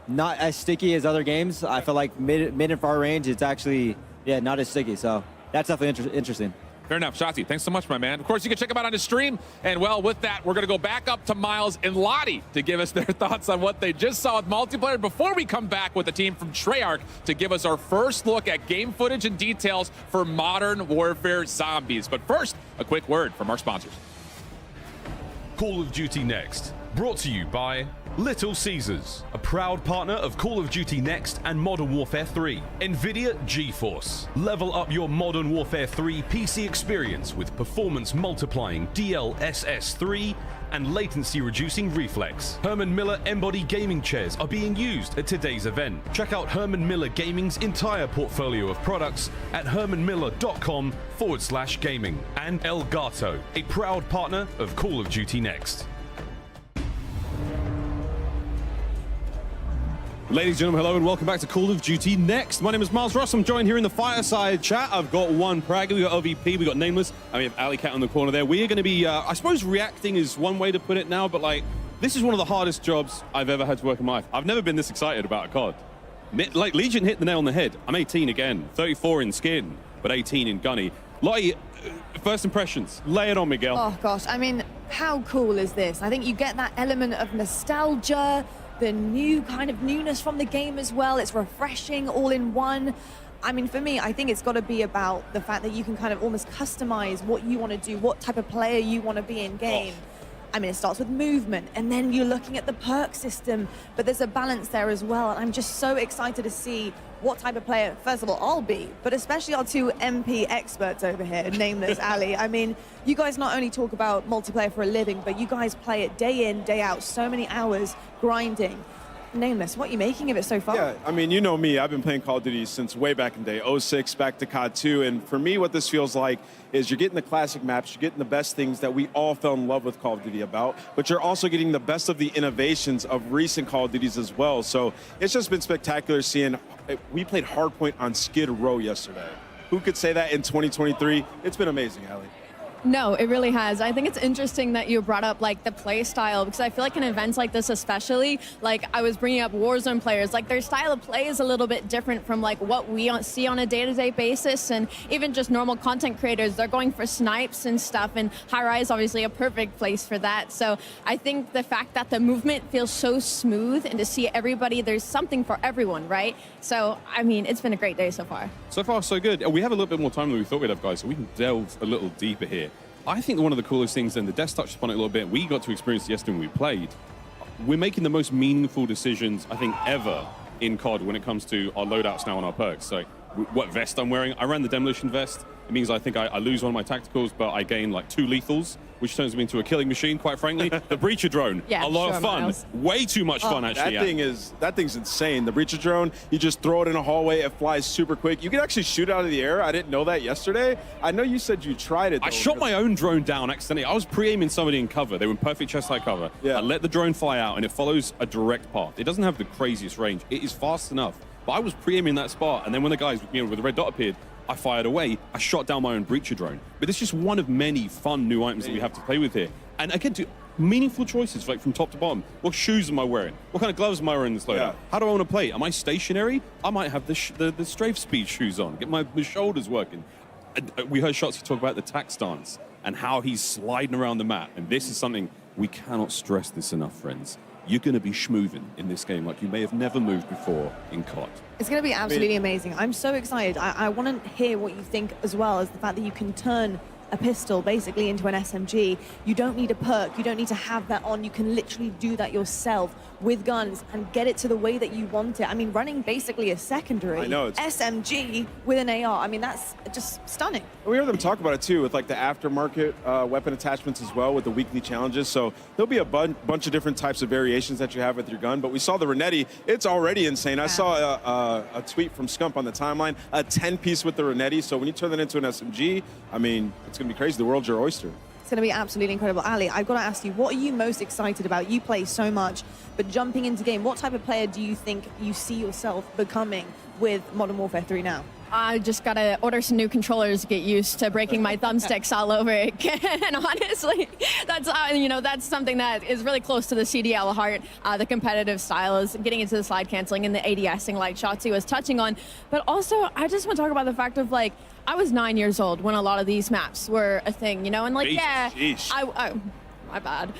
not as sticky as other games. I feel like mid and far range, it's actually, yeah, not as sticky. So that's definitely interesting.
Fair enough. Shotzi, thanks so much, my man. Of course, you can check him out on his stream. And, well, with that, we're going to go back up to Miles and Lottie to give us their thoughts on what they just saw with multiplayer before we come back with the team from Treyarch to give us our first look at game footage and details for Modern Warfare Zombies. But first, a quick word from our sponsors.
Call of Duty Next, brought to you by Little Caesars, a proud partner of Call of Duty Next and Modern Warfare 3. NVIDIA GeForce. Level up your Modern Warfare 3 PC experience with performance multiplying DLSS 3 and latency reducing reflex. Herman Miller Embody gaming chairs are being used at today's event. Check out Herman Miller Gaming's entire portfolio of products at hermanmiller.com/gaming. And Elgato, a proud partner of Call of Duty Next.
Ladies and gentlemen, hello and welcome back to Call of Duty Next. My name is Miles Ross. I'm joined here in the fireside chat. I've got one Prague, we got OVP, we got Nameless, and we have Alley Cat on the corner there. We are going to be, I suppose reacting is one way to put it now, but like, this is one of the hardest jobs I've ever had to work in my life. I've never been this excited about a COD. Like, Legion hit the nail on the head. I'm 18 again, 34 in skin, but 18 in gunny. Lottie, first impressions, lay it on, Miguel.
Oh gosh, I mean, how cool is this? I think you get that element of nostalgia, the new kind of newness from the game as well. It's refreshing all in one. I mean, for me, I think it's got to be about the fact that you can kind of almost customize what you want to do, what type of player you want to be in game. I mean, it starts with movement, and then you're looking at the perk system, but there's a balance there as well. And I'm just so excited to see what type of player, first of all, I'll be, but especially our two MP experts over here, Nameless, Ali. I mean, you guys not only talk about multiplayer for a living, but you guys play it day in, day out, so many hours grinding. Nameless, what are you making of it so far?
Yeah, I mean, you know me. I've been playing Call of Duty since way back in the day, 06 back to COD 2. And for me, what this feels like is you're getting the classic maps, you're getting the best things that we all fell in love with Call of Duty about, but you're also getting the best of the innovations of recent Call of Duties as well. So it's just been spectacular seeing, we played Hardpoint on Skid Row yesterday. Who could say that in 2023? It's been amazing, Allie.
No, it really has. I think it's interesting that you brought up like the play style, because I feel like in events like this especially, like I was bringing up Warzone players, like their style of play is a little bit different from like what we see on a day-to-day basis, and even just normal content creators, they're going for snipes and stuff, and High Rise obviously a perfect place for that. So I think the fact that the movement feels so smooth, and to see everybody, there's something for everyone, right? So, I mean, it's been a great day so far.
So far, so good. We have a little bit more time than we thought we'd have, guys, so we can delve a little deeper here. I think one of the coolest things, and the desk touched upon it a little bit, we got to experience yesterday when we played. We're making the most meaningful decisions, I think, ever in COD when it comes to our loadouts now on our perks. So what vest I'm wearing, I ran the Demolition vest. It means I think I lose one of my tacticals, but I gain like 2 lethals, which turns me into a killing machine, quite frankly. The Breacher drone,
yeah,
a lot of fun.
Miles.
Way too much fun, actually.
That thing's insane. The Breacher drone, you just throw it in a hallway, it flies super quick. You can actually shoot out of the air. I didn't know that yesterday. I know you said you tried it, though.
I shot my own drone down accidentally. I was pre-aiming somebody in cover. They were in perfect chest-high cover.
Yeah.
I let the drone fly out, and it follows a direct path. It doesn't have the craziest range. It is fast enough. But I was pre-aiming that spot, and then when the guys, with the red dot appeared, I fired away. I shot down my own Breacher drone. But it's just one of many fun new items that we have to play with here. And again, meaningful choices, like from top to bottom. What shoes am I wearing? What kind of gloves am I wearing in this loadout?
Yeah.
How do I want to play? Am I stationary? I might have the strafe speed shoes on, get my shoulders working. We heard Shotzi talk about the tack stance and how he's sliding around the map. And this is something we cannot stress this enough, friends. You're going to be schmooving in this game like you may have never moved before in COD.
It's going to be absolutely amazing. I'm so excited. I want to hear what you think as well as the fact that you can turn
a pistol basically into an SMG. You don't need a perk. You don't need to have that on. You can literally do that yourself with guns and get it to the way that you want it. I mean, running basically a secondary SMG with an AR. I mean, that's just stunning.
We heard them talk about it too with like the aftermarket weapon attachments as well with the weekly challenges. So there'll be a bunch of different types of variations that you have with your gun. But we saw the Renetti. It's already insane. I saw a tweet from Scump on the timeline, a 10-piece with the Renetti. So when you turn that into an SMG, I mean, it's going to be crazy. The world's your oyster.
It's going to be absolutely incredible. Ali, I've got to ask you, what are you most excited about? You play so much, but jumping into game, what type of player do you think you see yourself becoming with Modern Warfare 3 now?
I just gotta order some new controllers to get used to breaking my thumbsticks all over again. And honestly, that's that's something that is really close to the CDL heart. The competitive style is getting into the slide canceling and the ADSing, like Shotzi was touching on. But also, I just want to talk about the fact of like I was 9 years old when a lot of these maps were a thing, and like my bad.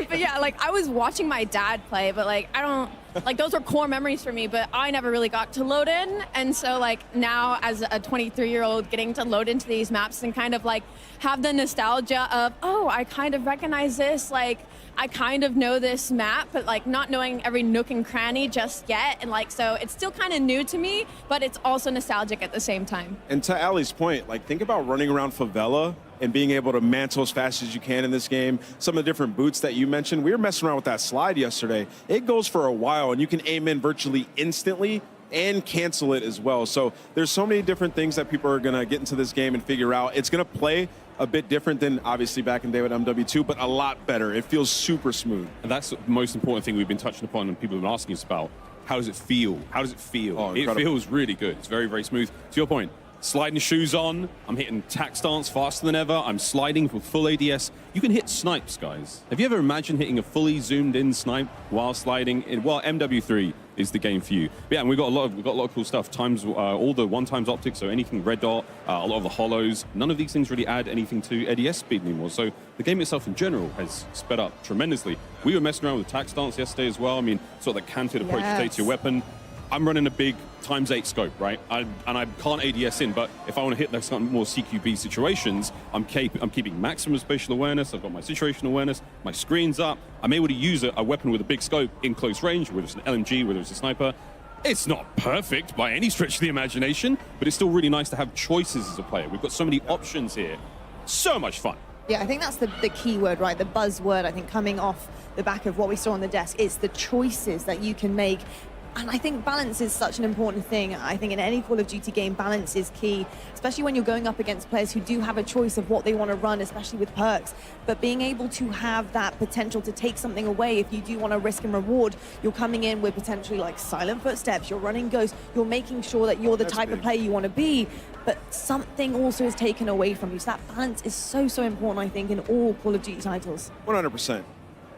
But yeah, like I was watching my dad play, but like I don't. Like those were core memories for me, but I never really got to load in. And so like now as a 23-year-old getting to load into these maps and kind of like have the nostalgia of, oh, I kind of recognize this. Like I kind of know this map, but like not knowing every nook and cranny just yet. And like, so it's still kind of new to me, but it's also nostalgic at the same time.
And to Ali's point, like think about running around favela and being able to mantle as fast as you can in this game. Some of the different boots that you mentioned, we were messing around with that slide yesterday. It goes for a while and you can aim in virtually instantly and cancel it as well. So there's so many different things that people are gonna get into this game and figure out. It's gonna play a bit different than obviously back in day with MW2, but a lot better. It feels super smooth.
And that's the most important thing we've been touching upon and people have been asking us about. How does it feel? How does it feel?
Oh,
it feels really good. It's very, very smooth. To your point, sliding shoes on, I'm hitting tack stance faster than ever, I'm sliding with full ADS. You can hit snipes, guys. Have you ever imagined hitting a fully zoomed in snipe while sliding? Well, MW3 is the game for you. But yeah, and we've got a lot of cool stuff. All the 1x optics, so anything red dot, a lot of the hollows. None of these things really add anything to ADS speed anymore. So the game itself in general has sped up tremendously. We were messing around with tack stance yesterday as well. I mean, sort of the canted approach to take to your weapon. I'm running a big ×8 scope, right? And I can't ADS in, but if I want to hit those kind of more CQB situations, I'm keeping maximum spatial awareness. I've got my situational awareness, my screen's up. I'm able to use a weapon with a big scope in close range, whether it's an LMG, whether it's a sniper. It's not perfect by any stretch of the imagination, but it's still really nice to have choices as a player. We've got so many options here. So much fun.
Yeah, I think that's the key word, right? The buzzword, I think, coming off the back of what we saw on the desk. It's the choices that you can make. And I think balance is such an important thing. I think in any Call of Duty game, balance is key, especially when you're going up against players who do have a choice of what they want to run, especially with perks. But being able to have that potential to take something away, if you do want to risk and reward, you're coming in with potentially like silent footsteps, you're running ghosts, you're making sure that you're the type of player you want to be, but something also is taken away from you. So that balance is so, so important, I think, in all Call of Duty titles.
100%.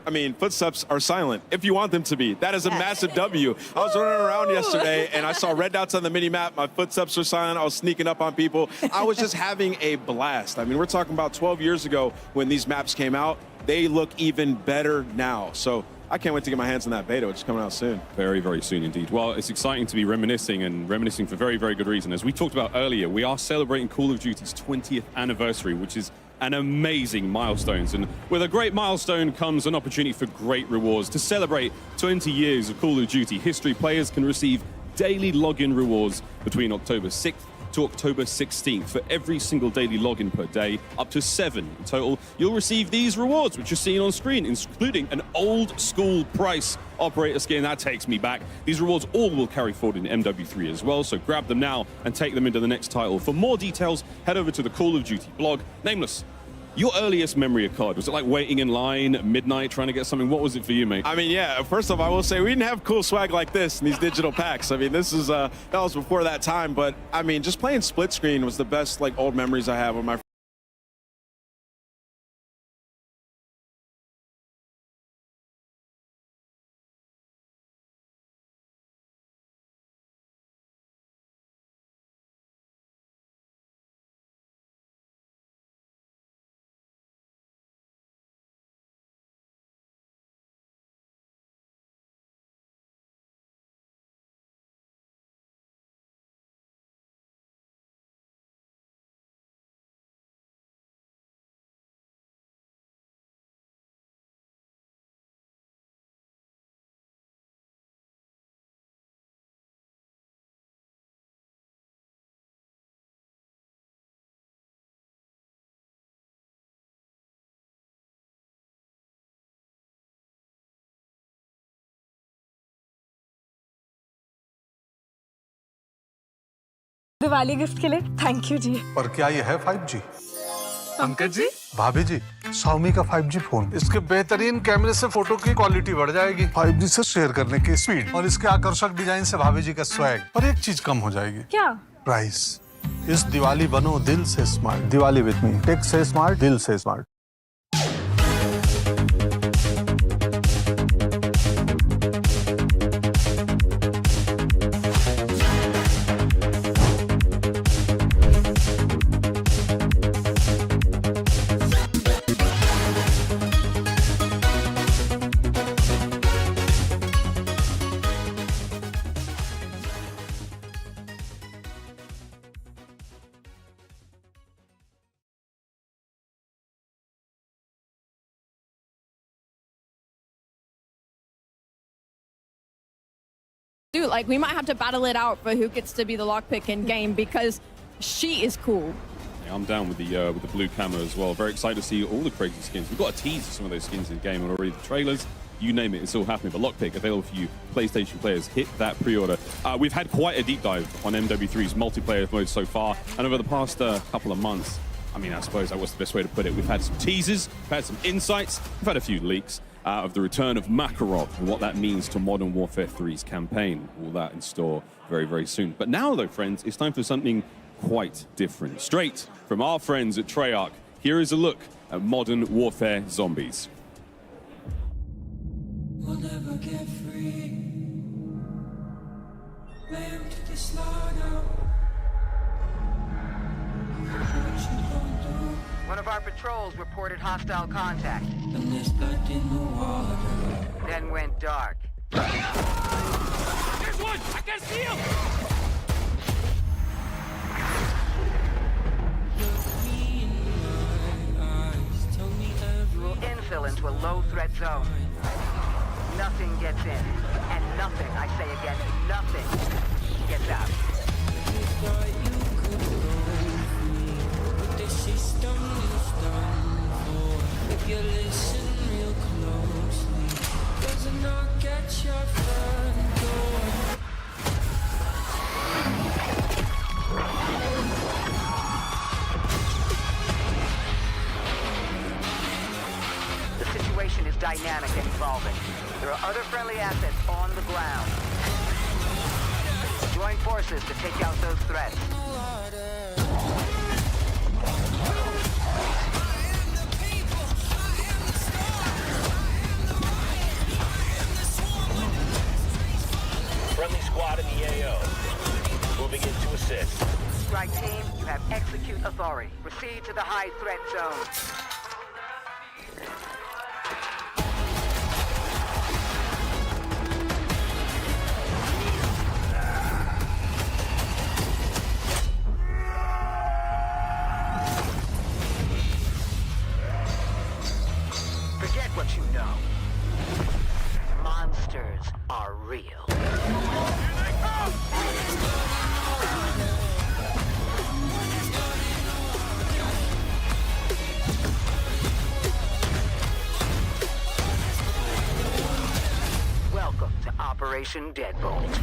I mean, footsteps are silent if you want them to be. That is a massive W. I was running around yesterday and I saw red dots on the mini map. My footsteps were silent. I was sneaking up on people. I was just having a blast. I mean, we're talking about 12 years ago when these maps came out. They look even better now. So I can't wait to get my hands on that beta, which is coming out soon.
Very, very soon indeed. Well, it's exciting to be reminiscing for very, very good reason. As we talked about earlier, we are celebrating Call of Duty's 20th anniversary, which is an amazing milestone. And with a great milestone comes an opportunity for great rewards. To celebrate 20 years of Call of Duty history, players can receive daily login rewards between October 6th to October 16th for every single daily login per day, up to 7 in total. You'll receive these rewards, which you're seeing on screen, including an old school price operator skin. That takes me back. These rewards all will carry forward in MW3 as well, so grab them now and take them into the next title. For more details, head over to the Call of Duty blog. Nameless, your earliest memory of COD, was it like waiting in line at midnight trying to get something? What was it for you, mate?
I mean, yeah, first off, I will say we didn't have cool swag like this in these digital packs. I mean, this is that was before that time, but I mean, just playing split screen was the best like old memories I have with my
Diwali gift के लिए thank you जी।
और क्या ये है 5G? Uncle जी, भाभी जी, Xiaomi का 5G phone, इसके बेहतरीन कैमरे से फोटो की क्वालिटी बढ़ जाएगी, 5G से शेयर करने की स्पीड और इसके आकर्षक डिजाइन से भाभी जी का स्वैग। पर एक चीज कम हो जाएगी।
क्या?
प्राइस। इस दिवाली बनो दिल से smart. Diwali with me, tech से स्मार्ट, दिल से smart.
Dude, like, we might have to battle it out for who gets to be the lockpick in game because she is cool.
Yeah, I'm down with the blue camo as well. Very excited to see all the crazy skins. We've got a tease of some of those skins in the game already. The trailers, you name it, it's all happening. But Lockpick available for you PlayStation players. Hit that pre-order. We've had quite a deep dive on MW3's multiplayer mode so far, and over the past couple of months, I mean, I suppose that was the best way to put it. We've had some teasers, we've had some insights, we've had a few leaks of the return of Makarov and what that means to Modern Warfare 3's campaign. All that in store very, very soon. But now, though, friends, it's time for something quite different. Straight from our friends at Treyarch, here is a look at Modern Warfare Zombies.
We'll never get free. Lamb to the slaughter.
One of our patrols reported hostile contact.
And there's blood in the water.
Then went dark.
There's one! I can see him!
You will infill into a low-threat zone. Nothing gets in. And nothing, I say again, nothing gets out.
You thought you could go free, but the system is done for. If you listen real closely, there's a knock at your front door.
The situation is dynamic and evolving. There are other friendly assets on the ground. Join forces to take out those threats.
Friendly squad in the AO. Moving in to assist.
Strike team, you have execute authority. Proceed to the high threat zone. Forget what you know. Monsters are real. Welcome to Operation Deadbolt.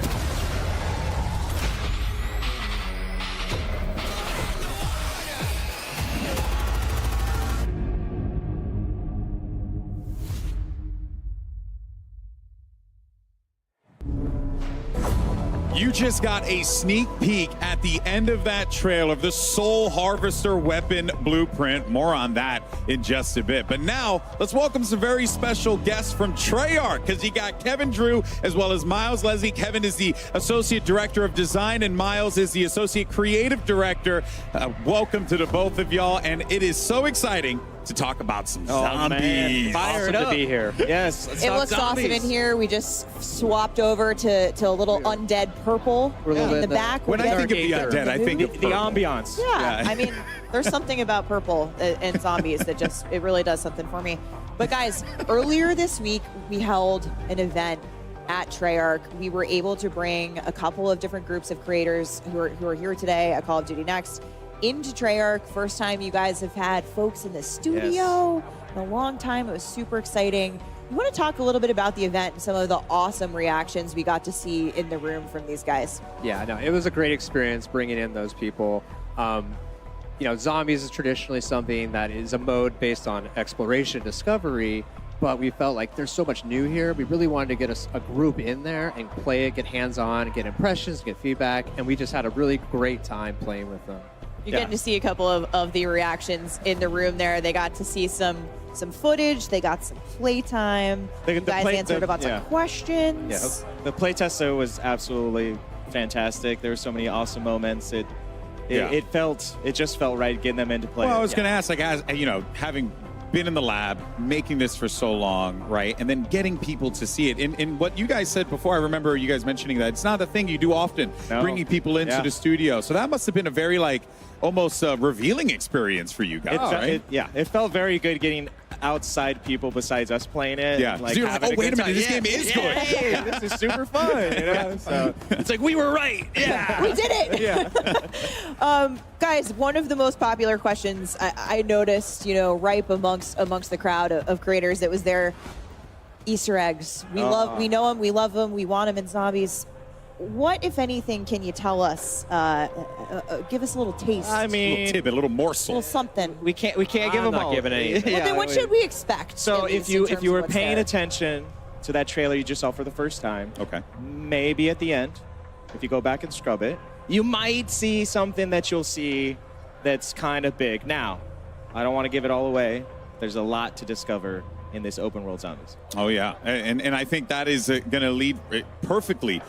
You just got a sneak peek at the end of that trailer of the Soul Harvester weapon blueprint. More on that in just a bit. But now, let's welcome some very special guests from Treyarch, because you got Kevin Drew as well as Miles Leslie. Kevin is the Associate Director of Design, and Miles is the Associate Creative Director. Welcome to the both of y'all, and it is so exciting to talk about some zombies.
Man. Fired
Awesome
up
to be here.
Yes.
It looks awesome in here. We just swapped over to a little undead purple in the back.
When I think of the undead, I think of
the
purple.
ambiance.
Yeah, I mean, there's something about purple and zombies that just, it really does something for me. But guys, earlier this week, we held an event at Treyarch. We were able to bring a couple of different groups of creators who are here today at Call of Duty Next into Treyarch. First time you guys have had folks in the studio in a long time. It was super exciting. You want to talk a little bit about the event and some of the awesome reactions we got to see in the room from these guys?
Yeah, no, it was a great experience bringing in those people. You know, zombies is traditionally something that is a mode based on exploration, discovery, but we felt like there's so much new here. We really wanted to get a group in there and play it, get hands-on, get impressions, get feedback, and we just had a really great time playing with them.
You're getting to see a couple of the reactions in the room there. They got to see some footage. They got some playtime. You guys answered about some questions.
Yeah, the playtest though was absolutely fantastic. There were so many awesome moments. It just felt right getting them into play.
Well, I was going to ask, like, as you know, having been in the lab, making this for so long, right, and then getting people to see it. And what you guys said before, I remember you guys mentioning that it's not a thing you do often, bringing people into the studio. So that must have been a very, like, almost revealing experience for you guys, right?
It felt very good getting outside people besides us playing it.
Yeah,
like,
so you're like, oh, wait a minute, this game is good.
Hey, this is super fun. You know? So
it's like, we were right. Yeah.
We did it.
Yeah.
Guys, one of the most popular questions I noticed, you know, ripe amongst the crowd of creators that was their Easter eggs. We know them, we love them, we want them in zombies. What, if anything, can you tell us? Give us a little taste.
I mean,
a little tidbit, a little morsel.
A little something.
We can't give them all.
Giving anything.
Well, then what should we expect?
So if you were paying
there?
attention to that trailer you just saw for the first time, maybe at the end, if you go back and scrub it, you might see something that you'll see that's kind of big. Now, I don't want to give it all away. There's a lot to discover in this open world zombies.
Oh yeah, and I think that is going to lead perfectly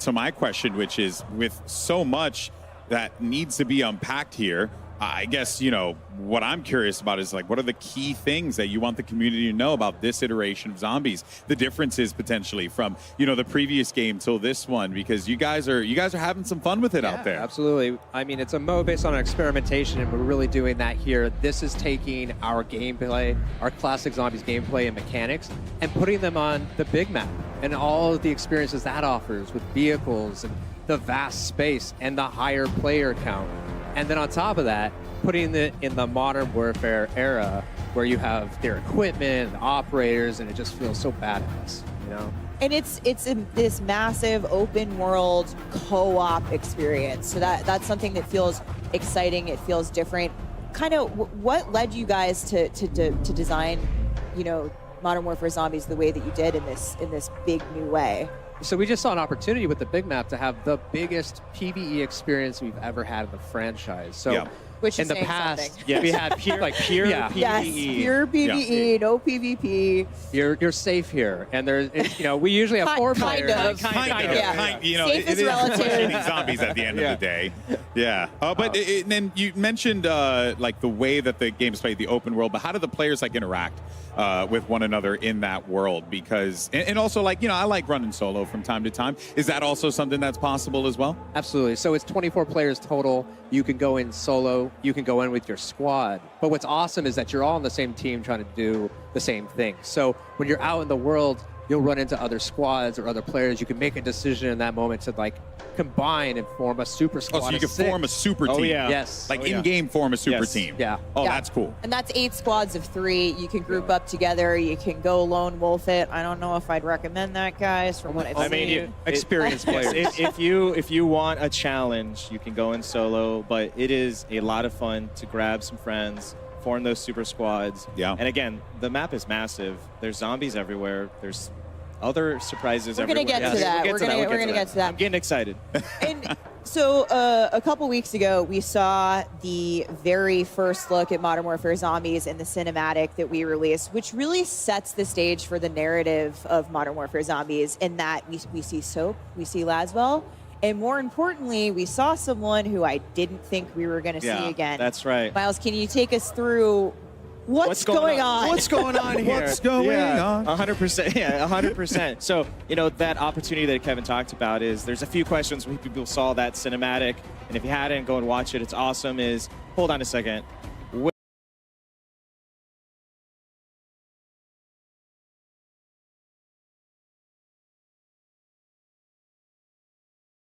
to my question, which is, with so much that needs to be unpacked here, I guess, you know, what I'm curious about is, like, what are the key things that you want the community to know about this iteration of zombies? The differences potentially from, you know, the previous game till this one, because you guys are having some fun with it out there.
Absolutely. I mean, it's a mode based on experimentation, and we're really doing that here. This is taking our gameplay, our classic zombies gameplay and mechanics, and putting them on the big map and all of the experiences that offers with vehicles and the vast space and the higher player count. And then on top of that, putting it in the modern warfare era where you have their equipment, the operators, and it just feels so badass, you know?
And it's this massive open world co-op experience. So that's something that feels exciting. It feels different. Kind of what led you guys to design, you know, Modern Warfare Zombies the way that you did in this big new way?
So we just saw an opportunity with the big map to have the biggest PvE experience we've ever had in the franchise. So
Which
in
is
the
saying
past,
something.
we had pure PvE.
Yes, pure PvE, no PvP.
You're safe here, and there's, you know, we usually have four players.
Kind of. You know,
Safe
it
is
is
relative.
questioning zombies at the end of the day. Yeah. But then you mentioned like the way that the game is played, the open world. But how do the players like interact with one another in that world? Because and also, like, you know, I like running solo from time to time. Is that also something that's possible as well?
Absolutely. So it's 24 players total. You can go in solo. You can go in with your squad. But what's awesome is that you're all on the same team trying to do the same thing. So when you're out in the world, you'll run into other squads or other players. You can make a decision in that moment to, like, combine and form a super squad.
Oh, so you can form a super team.
Yes.
Like in-game form a super team.
Yeah.
Oh,
Yeah.
that's cool.
And that's 8 squads of 3. You can group up together. You can go lone wolf it. I don't know if I'd recommend that, guys, from what I've seen.
I mean,
experienced players.
If you want a challenge, you can go in solo, but it is a lot of fun to grab some friends, form those super squads.
Yeah.
And again, the map is massive. There's zombies everywhere. There's other surprises
We're
everywhere.
gonna get to that. We're gonna get to that.
I'm getting excited.
And so a couple weeks ago, we saw the very first look at Modern Warfare Zombies in the cinematic that we released, which really sets the stage for the narrative of Modern Warfare Zombies, in that we see Soap, we see Laswell, and more importantly, we saw someone who I didn't think we were going to see again.
That's right.
Miles, can you take us through what's going on?
What's going on here?
What's going on?
100%. Yeah, 100%. So, you know, that opportunity that Kevin talked about is, there's a few questions when people saw that cinematic, and if you hadn't, go and watch it. It's awesome. Hold on a second.